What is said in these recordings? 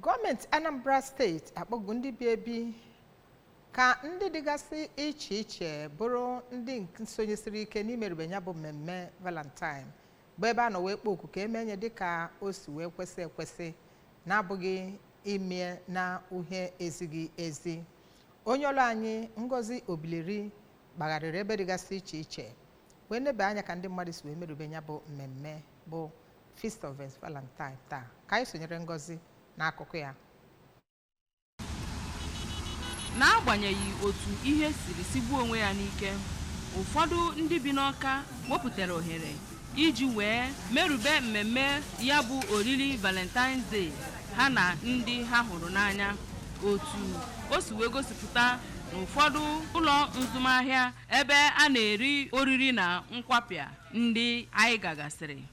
Gọọmenti Anambra Steeti akpọgo ndị bi ebi ka ndị dịgasị iche iche bụrụ ndị sonyesiri ike n'imerube ya bụ mmemme Valentine bụ ebe a nọ wee kpọọ oku ka emenye dịka o si wee kwesị ekwesị na-abụghị ime na uhie ezighị ezi. Onye ọrụ anyị Ngozi Obileri gbagharịrị ebe dịgasị iche iche wee nebe anya ka ndị mmadụ si wee merube ya bụ mmemme bụ Feast of Valentine taa. Ka anyị sonyere Ngozi n'akụkụ ya. N'agbanyeghị otu ihe siri sigbuo onwe ya n'ike, ụfọdụ ndị bi n'Awka wepụtara ohere iji wee merube mmemme ya bụ oriri Valentine's Day ha na ndị ha hụrụ n'anya. Otu o si wee gosipụta n'ụfọdụ ụlọ nzụmahịa ebe a na-eri oriri na nkwapịa ndị anyị gagasịrị.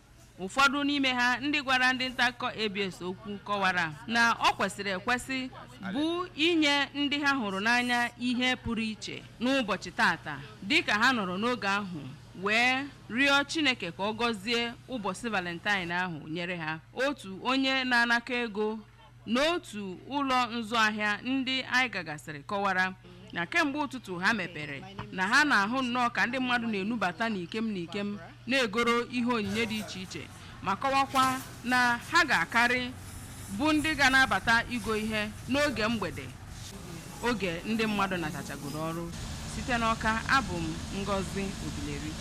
Ụfọdụ n'ime ha ndị gwara ndị nta akụkọ ABS okwu kọwara na ọ kwesịrị ekwesị bụ inye ndị ha hụrụ n'anya ihe pụrụ iche n'ụbọchị tata, dịka ha nọrọ n'oge ahụ wee rịọ Chineke ka ọ gọzie ụbọchị Valentine ahụ nyere ha. Otu onye na-anakọ ego n'otu ụlọ nzụahịa ndị anyị gagasịrị kọwara na kemgbe ụtụtụ ha mepere na ha na-ahụ nnọọ ka ndị mmadụ na-enubata n'ikem na-egoro ihe onyinye dị iche iche, ma kọwakwa na ha ga-akarị bụ ndị ga na-abata igo ihe n'oge mgbede, oge ndị mmadụ natachagoro ọrụ. Site n'Awka, abụ m Ngozi Obileri.